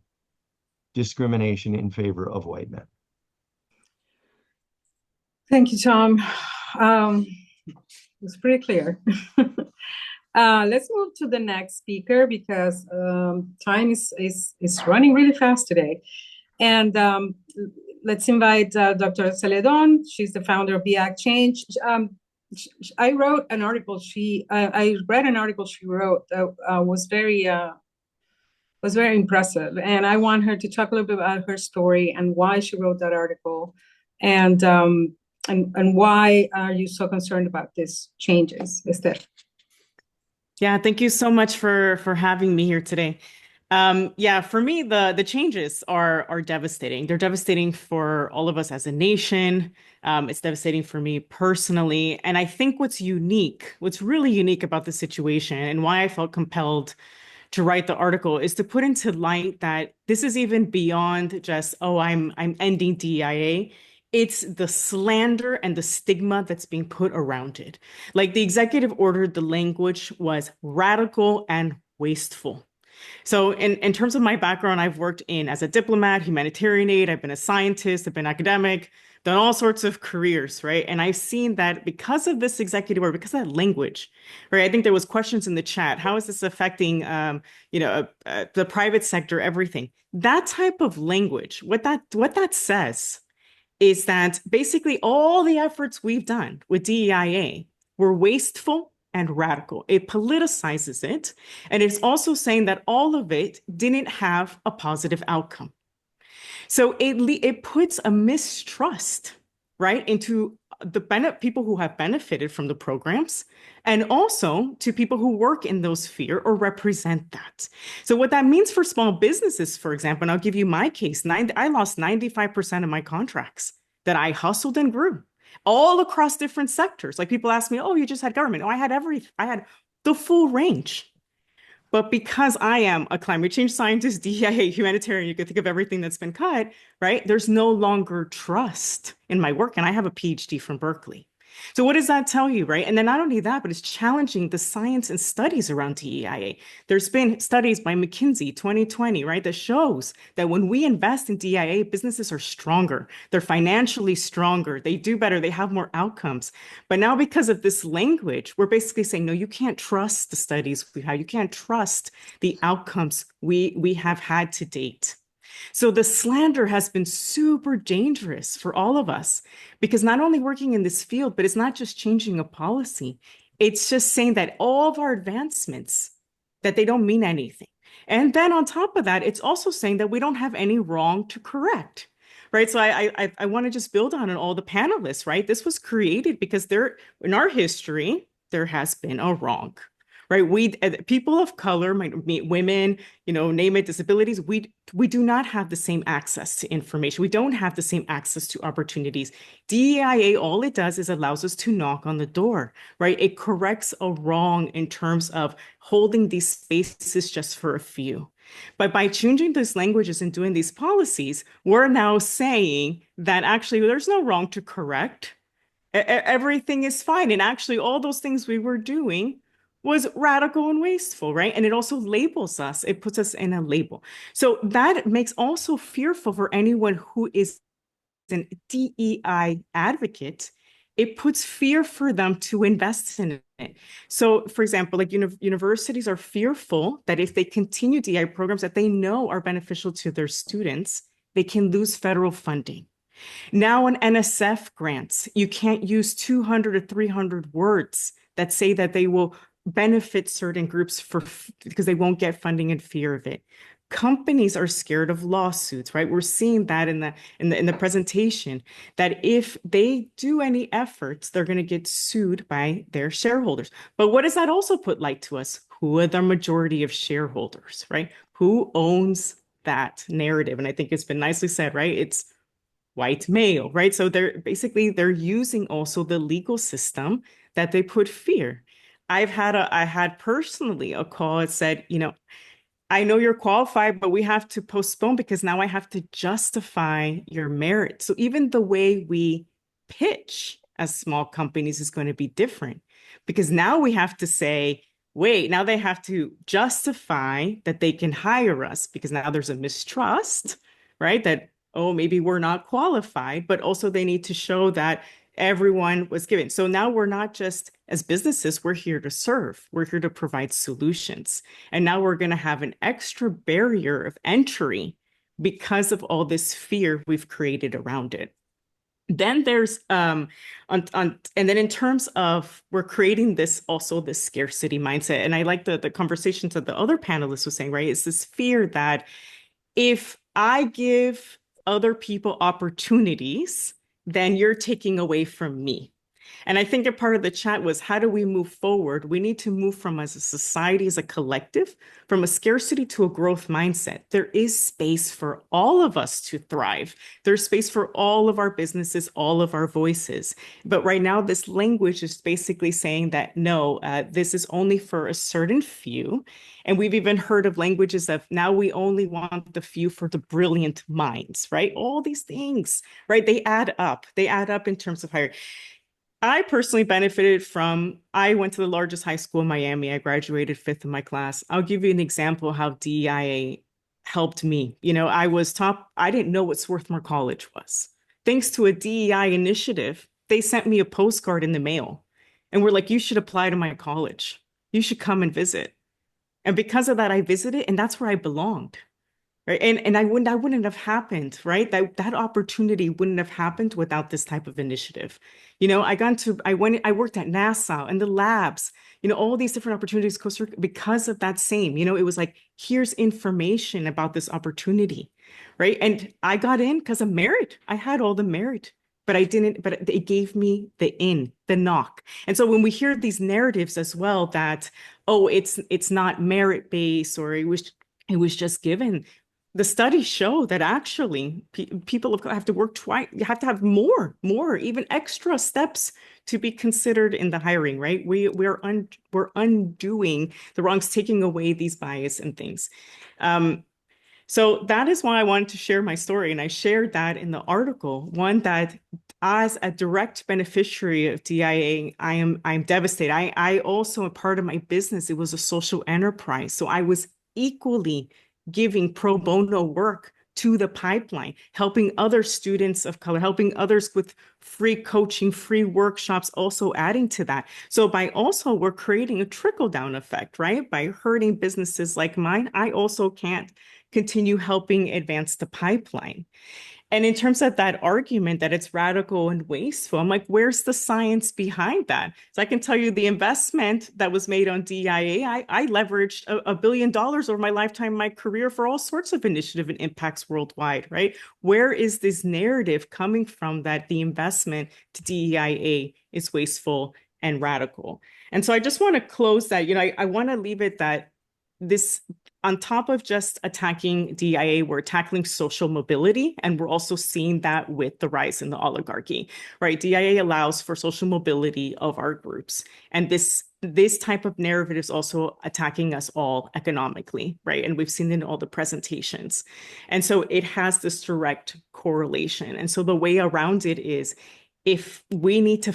discrimination in favor of white men? Thank you, Tom. It's pretty clear. Let's move to the next speaker because time is running really fast today. And let's invite Dr. Celedon. She's the founder of BEAC Change. I wrote an article. I read an article she wrote that was very impressive, and I want her to talk a little bit about her story and why she wrote that article, and why are you so concerned about these changes, Esther? Yeah, thank you so much for having me here today. Yeah, for me, the changes are devastating. They're devastating for all of us as a nation. It's devastating for me personally. And I think what's really unique about the situation and why I felt compelled to write the article is to put into light that this is even beyond just, oh, I'm ending DEIA. It's the slander and the stigma that's being put around it. Like the executive order, the language was radical and wasteful. So in terms of my background, I've worked as a diplomat, humanitarian aid, I've been a scientist, I've been academic, done all sorts of careers, right? And I've seen that because of this executive order, because of that language, right? I think there was questions in the chat. How is this affecting, the private sector, everything? That type of language, what that says is that basically all the efforts we've done with DEIA were wasteful and radical. It politicizes it. And it's also saying that all of it didn't have a positive outcome. So it puts a mistrust, right, into the people who have benefited from the programs and also to people who work in those spheres or represent that. So what that means for small businesses, for example, and I'll give you my case, I lost 95% of my contracts that I hustled and grew all across different sectors. Like people ask me, oh, you just had government. Oh, I had the full range. But because I am a climate change scientist, DEIA, humanitarian, you can think of everything that's been cut, right? There's no longer trust in my work. And I have a PhD from Berkeley. So what does that tell you, right? And then not only that, but it's challenging the science and studies around DEIA. There's been studies by McKinsey 2020, right, that shows that when we invest in DEIA, businesses are stronger. They're financially stronger. They do better. They have more outcomes. But now because of this language, we're basically saying, no, you can't trust the studies we have. You can't trust the outcomes we have had to date. So the slander has been super dangerous for all of us because not only working in this field, but it's not just changing a policy. It's just saying that all of our advancements, that they don't mean anything. And then on top of that, it's also saying that we don't have any wrong to correct, right? So I want to just build on all the panelists, right? This was created because in our history, there has been a wrong. Right, people of color, women, name it, disabilities, we do not have the same access to information. We don't have the same access to opportunities. DEIA, all it does is allows us to knock on the door, right? It corrects a wrong in terms of holding these spaces just for a few. But by changing these languages and doing these policies, we're now saying that actually there's no wrong to correct. Everything is fine. And actually all those things we were doing was radical and wasteful, right? And it also labels us. It puts us in a label. So that makes also fearful for anyone who is an DEI advocate. It puts fear for them to invest in it. So for example, like universities are fearful that if they continue DEI programs that they know are beneficial to their students, they can lose federal funding. Now on NSF grants, you can't use 200 or 300 words that say that they will benefit certain groups because they won't get funding in fear of it. Companies are scared of lawsuits, right? We're seeing that in the presentation, that if they do any efforts, they're going to get sued by their shareholders. But what does that also put light to us? Who are the majority of shareholders, right? Who owns that narrative? And I think it's been nicely said, right? It's white male, right? So they're using also the legal system that they put fear. I had personally a call that said, I know you're qualified, but we have to postpone because now I have to justify your merit. So even the way we pitch as small companies is going to be different because now we have to say, wait, now they have to justify that they can hire us because now there's a mistrust, right? That, oh, maybe we're not qualified, but also they need to show that everyone was given. So now we're not just, as businesses, we're here to serve. We're here to provide solutions. And now we're going to have an extra barrier of entry because of all this fear we've created around it. Then there's and then in terms of we're creating this scarcity mindset. And I like the conversations that the other panelists were saying, right? It's this fear that if I give other people opportunities, then you're taking away from me. And I think a part of the chat was, how do we move forward? We need to move from, as a society, as a collective, from a scarcity to a growth mindset. There is space for all of us to thrive. There's space for all of our businesses, all of our voices. But right now, this language is basically saying that, no, this is only for a certain few. And we've even heard of languages of now we only want the few for the brilliant minds, right? All these things, right? They add up. They add up in terms of hiring. I personally benefited from, I went to the largest high school in Miami. I graduated fifth in my class. I'll give you an example of how DEIA helped me. You know, I was top, I didn't know what Swarthmore College was. Thanks to a DEI initiative, they sent me a postcard in the mail and were like, you should apply to my college. You should come and visit. And because of that, I visited, and that's where I belonged. Right. And I wouldn't have happened, right? That opportunity wouldn't have happened without this type of initiative. You know, I worked at NASA and the labs, you know, all these different opportunities Costa Rica, because of that same, you know, it was like, here's information about this opportunity, right? And I got in because of merit. I had all the merit, but it gave me the knock. And so when we hear these narratives as well that, oh, it's not merit-based or it was just given. The studies show that actually people have to work twice. You have to have more, even extra steps to be considered in the hiring, right? We're undoing the wrongs, taking away these bias and things. So that is why I wanted to share my story. And I shared that in the article, one that as a direct beneficiary of DIA, I'm devastated. I also, a part of my business, it was a social enterprise. So I was equally giving pro bono work to the pipeline, helping other students of color, helping others with free coaching, free workshops, also adding to that. So we're creating a trickle down effect, right? By hurting businesses like mine, I also can't continue helping advance the pipeline. And in terms of that argument that it's radical and wasteful, I'm like, where's the science behind that? So I can tell you the investment that was made on DEIA, I leveraged $1 billion over my lifetime, my career for all sorts of initiative and impacts worldwide, right? Where is this narrative coming from that the investment to DEIA is wasteful and radical? And so I just want to close that, you know, I want to leave it that this, on top of just attacking DEIA, we're tackling social mobility, and we're also seeing that with the rise in the oligarchy, right? DEIA allows for social mobility of our groups, and this type of narrative is also attacking us all economically, right? And we've seen it in all the presentations. And so it has this direct correlation. And so the way around it is, if we need to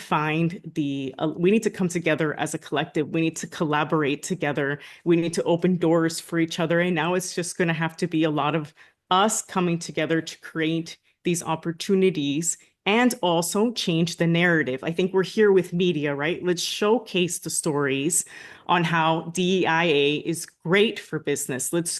we need to come together as a collective, we need to collaborate together, we need to open doors for each other. And now it's just going to have to be a lot of us coming together to create these opportunities and also change the narrative. I think we're here with media, right? Let's showcase the stories on how DEIA is great for business. Let's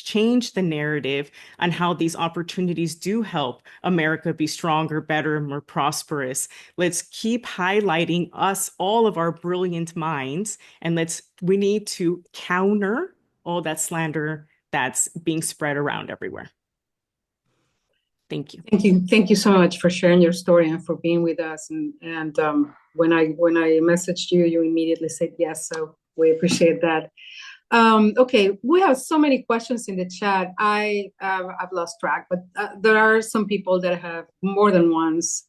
change the narrative on how these opportunities do help America be stronger, better, more prosperous. Let's keep highlighting us, all of our brilliant minds, and we need to counter all that slander that's being spread around everywhere. Thank you. Thank you so much for sharing your story and for being with us. And when I messaged you, you immediately said yes. So we appreciate that. Okay, we have so many questions in the chat. I've lost track, but there are some people that have more than once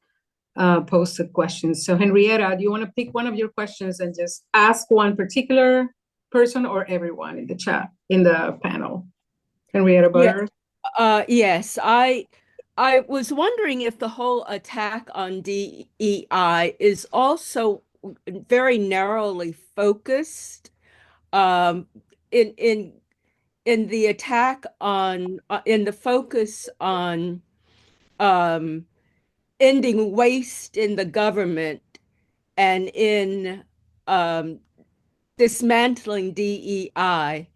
posted questions. So Henrietta, do you want to pick one of your questions and just ask one particular person or everyone in the chat, in the panel? Henrietta Butter? Yes, I was wondering if the whole attack on DEI is also very narrowly focused um, in the attack on in the focus on um, ending waste in the government and in um, dismantling DEI,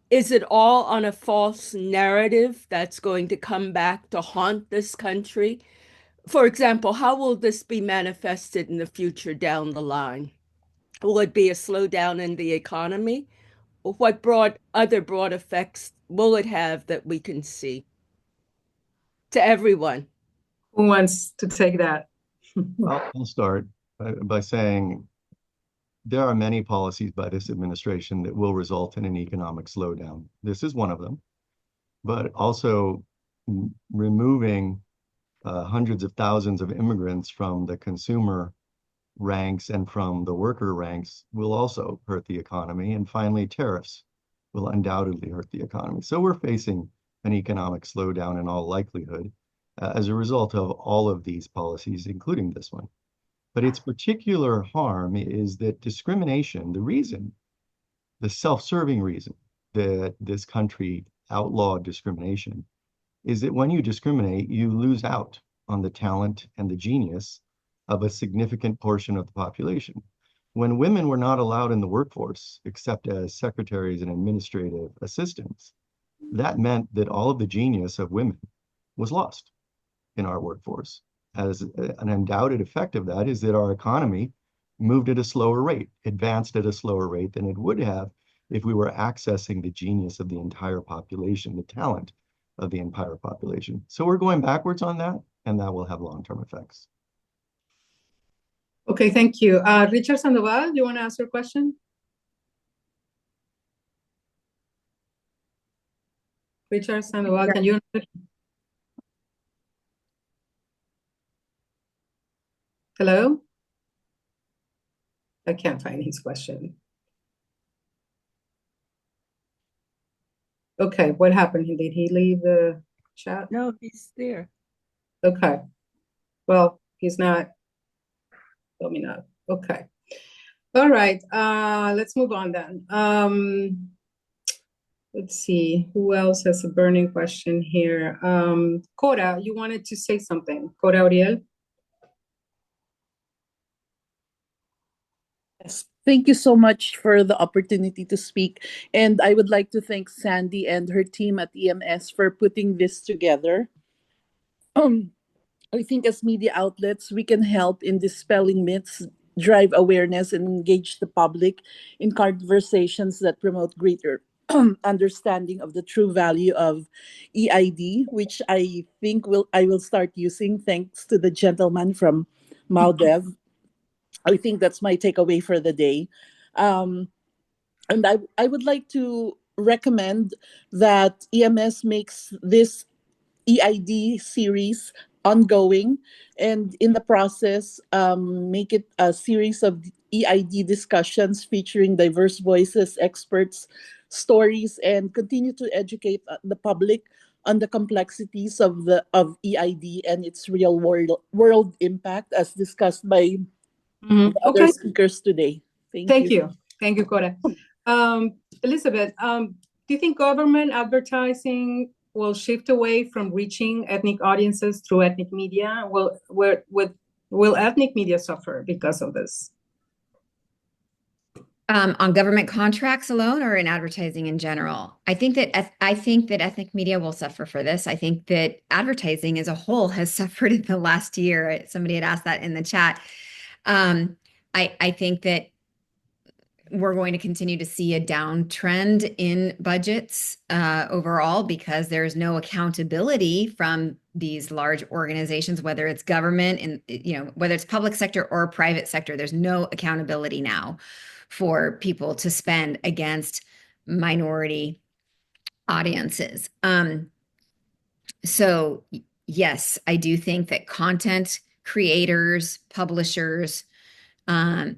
is it all on a false narrative that's going to come back to haunt this country? For example, how will this be manifested in the future down the line? Will it be a slowdown in the economy? What other broad effects will it have that we can see to everyone? Who wants to take that? I'll start by saying there are many policies by this administration that will result in an economic slowdown. This is one of them, but also removing hundreds of thousands of immigrants from the consumer ranks and from the worker ranks will also hurt the economy. And finally, tariffs will undoubtedly hurt the economy. So we're facing an economic slowdown in all likelihood as a result of all of these policies, including this one. But its particular harm is that discrimination, the self-serving reason that this country outlawed discrimination, is that when you discriminate, you lose out on the talent and the genius of a significant portion of the population. When women were not allowed in the workforce, except as secretaries and administrative assistants, that meant that all of the genius of women was lost in our workforce. As an undoubted effect of that is that our economy moved at a slower rate, advanced at a slower rate than it would have if we were accessing the genius of the entire population, the talent of the entire population. So we're going backwards on that, and that will have long-term effects. Okay, thank you. Richard Sandoval, you want to ask your question? Richard Sandoval, can you? Hello? I can't find his question. Okay, what happened? Did he leave the chat? No, he's there. Okay. Well, he's not. Let me know. Okay. All right. Let's move on then. Let's see. Who else has a burning question here? Cora, you wanted to say something. Cora Uriel? Yes. Thank you so much for the opportunity to speak. And I would like to thank Sandy and her team at EMS for putting this together. I think as media outlets, we can help in dispelling myths, drive awareness, and engage the public in conversations that promote greater understanding of the true value of EID, which I think I will start using thanks to the gentleman from Maldev. I think that's my takeaway for the day. And I would like to recommend that EMS makes this EID series ongoing, and in the process, make it a series of EID discussions featuring diverse voices, experts, stories, and continue to educate the public on the complexities of EID and its real world impact, as discussed by the other speakers today. Thank you. Thank you, Cora. Elizabeth, do you think government advertising will shift away from reaching ethnic audiences through ethnic media? Will ethnic media suffer because of this? On government contracts alone, or in advertising in general? I think that ethnic media will suffer for this. I think that advertising as a whole has suffered in the last year. Somebody had asked that in the chat. I think that we're going to continue to see a downtrend in budgets overall, because there's no accountability from these large organizations, whether it's government and whether it's public sector or private sector. There's no accountability now for people to spend against minority audiences. So yes, I do think that content creators, publishers,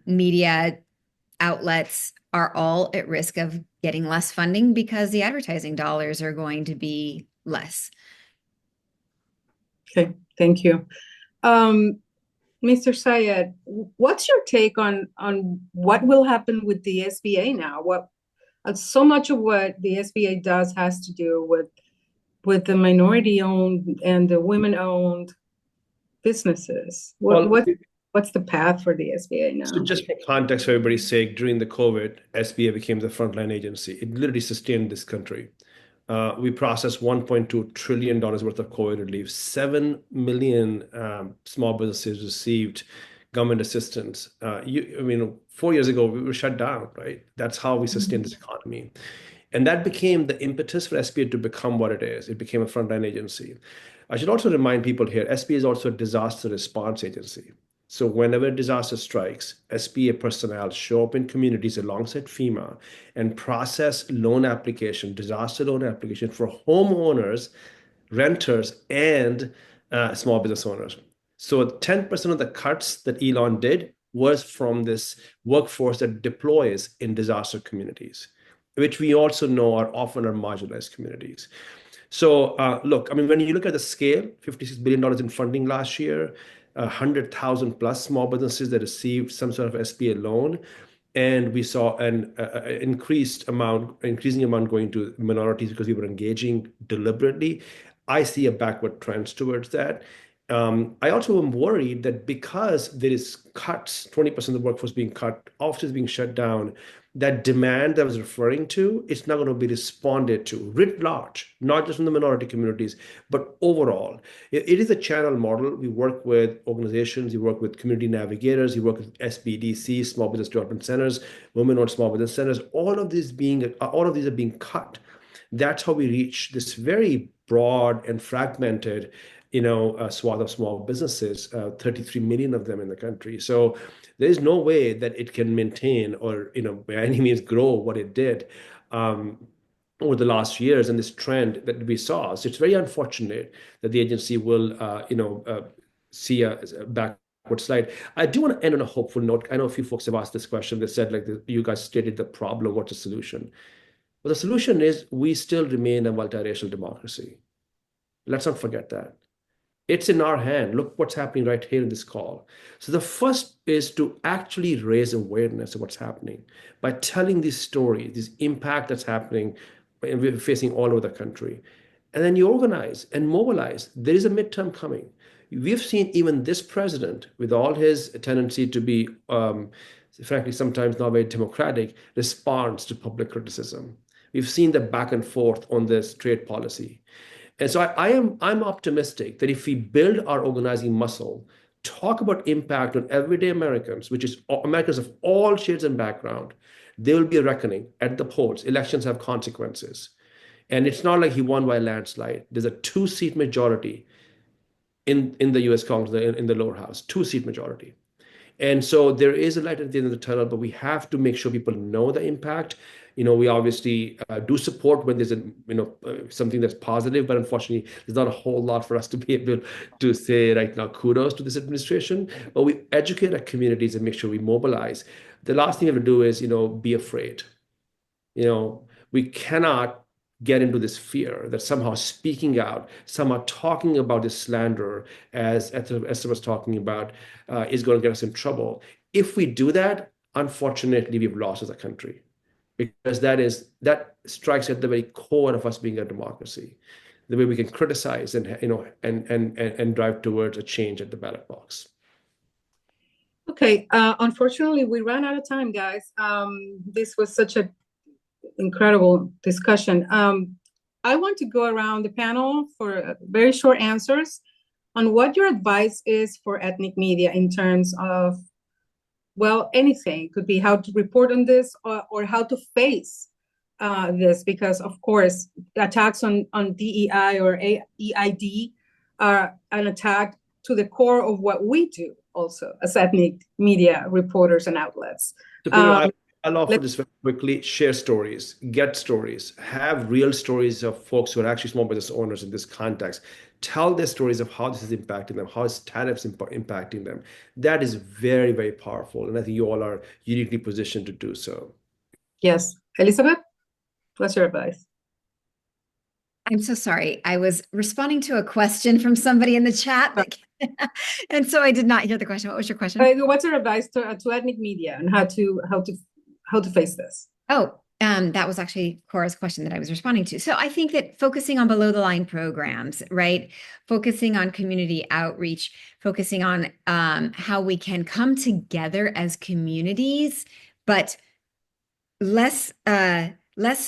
media outlets are all at risk of getting less funding because the advertising dollars are going to be less. Okay, thank you. Mr. Syed, what's your take on what will happen with the SBA now? So much of what the SBA does has to do with the minority-owned and the women-owned businesses. What's the path for the SBA now? So just for context, for everybody's sake, during the COVID, SBA became the frontline agency. It literally sustained this country. We processed $1.2 trillion worth of COVID relief. 7 million small businesses received government assistance. 4 years ago, we were shut down, right? That's how we sustained this economy. And that became the impetus for SBA to become what it is. It became a frontline agency. I should also remind people here, SBA is also a disaster response agency. So whenever a disaster strikes, SBA personnel show up in communities alongside FEMA and process disaster loan application for homeowners, renters, and small business owners. So 10% of the cuts that Elon did was from this workforce that deploys in disaster communities, which we also know are often marginalized communities. So look, when you look at the scale, $56 billion in funding last year, 100,000 plus small businesses that received some sort of SBA loan. And we saw an increasing amount going to minorities because we were engaging deliberately. I see a backward trend towards that. I also am worried that because there is cuts, 20% of the workforce being cut, offices being shut down, that demand that I was referring to, it's not going to be responded to writ large, not just in the minority communities, but overall. It is a channel model. We work with organizations, we work with community navigators, we work with SBDC, small business development centers, women-owned small business centers. All of these are being cut. That's how we reach this very broad and fragmented swath of small businesses, 33 million of them in the country. So there's no way that it can maintain or, by any means grow what it did over the last years and this trend that we saw. So it's very unfortunate that the agency will, see a backward slide. I do want to end on a hopeful note. I know a few folks have asked this question. They said, you guys stated the problem, what's the solution? Well, the solution is we still remain a multiracial democracy. Let's not forget that. It's in our hand. Look what's happening right here in this call. So the first is to actually raise awareness of what's happening by telling these stories, this impact that's happening and we're facing all over the country. And then you organize and mobilize. There is a midterm coming. We've seen even this president, with all his tendency to be, frankly, sometimes not very democratic, responds to public criticism. We've seen the back and forth on this trade policy. And so I'm optimistic that if we build our organizing muscle, talk about impact on everyday Americans, which is Americans of all shades and background, there will be a reckoning at the polls. Elections have consequences. And it's not like he won by a landslide. There's a 2-seat majority in the US Congress, in the lower house, 2-seat majority. And so there is a light at the end of the tunnel, but we have to make sure people know the impact. We obviously do support when there's something that's positive, but unfortunately, there's not a whole lot for us to be able to say right now, kudos to this administration, but we educate our communities and make sure we mobilize. The last thing we have to do is, be afraid. We cannot get into this fear that somehow speaking out, somehow talking about this slander, as Esther was talking about, is going to get us in trouble. If we do that, unfortunately, we've lost as a country, because that strikes at the very core of us being a democracy, the way we can criticize and drive towards a change at the ballot box. Okay, unfortunately, we ran out of time, guys. This was such an incredible discussion. I want to go around the panel for very short answers on what your advice is for ethnic media in terms of, well, anything. It could be how to report on this or how to face this, because, of course, attacks on DEI or EID are an attack to the core of what we do also as ethnic media reporters and outlets. So I'll offer this very quickly. Share stories, get stories, have real stories of folks who are actually small business owners in this context. Tell their stories of how this is impacting them, how is tariffs impacting them. That is very, very powerful. And I think you all are uniquely positioned to do so. Yes. Elizabeth, what's your advice? I'm so sorry. I was responding to a question from somebody in the chat, and so I did not hear the question. What was your question? What's your advice to ethnic media and how to face this? Oh, That was actually Cora's question that I was responding to. So I think that focusing on below the line programs, right? Focusing on community outreach, focusing on how we can come together as communities, but less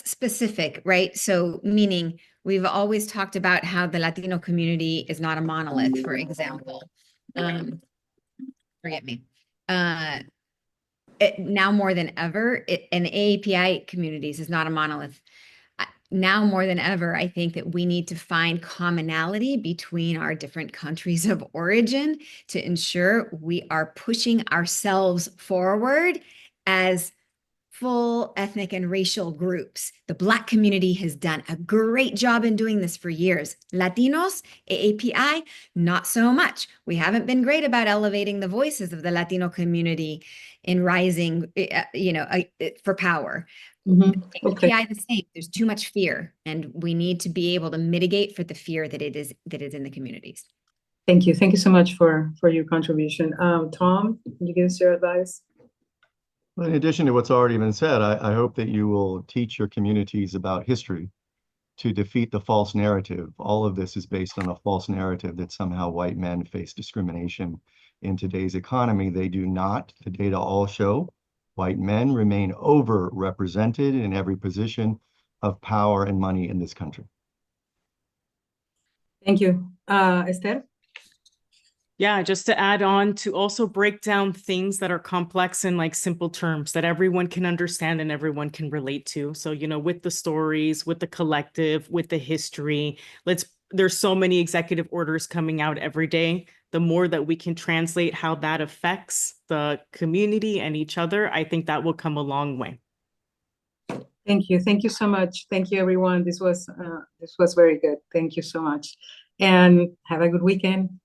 specific, right? So meaning we've always talked about how the Latino community is not a monolith, for example. Forget me. Now more than ever, and AAPI communities is not a monolith. Now more than ever, I think that we need to find commonality between our different countries of origin to ensure we are pushing ourselves forward as full ethnic and racial groups. The Black community has done a great job in doing this for years. Latinos, AAPI, not so much. We haven't been great about elevating the voices of the Latino community in rising, for power. Okay. AAPI the same. There's too much fear, and we need to be able to mitigate for the fear that is in the communities. Thank you. Thank you so much for your contribution. Tom, can you give us your advice? Well, in addition to what's already been said, I hope that you will teach your communities about history to defeat the false narrative. All of this is based on a false narrative that somehow white men face discrimination in today's economy. They do not. The data all show white men remain overrepresented in every position of power and money in this country. Thank you. Esther? Yeah, just to add on, to also break down things that are complex in like simple terms that everyone can understand and everyone can relate to. So, with the stories, with the collective, with the history, there's so many executive orders coming out every day. The more that we can translate how that affects the community and each other, I think that will come a long way. Thank you. Thank you so much. Thank you, everyone. This was very good. Thank you so much. And have a good weekend.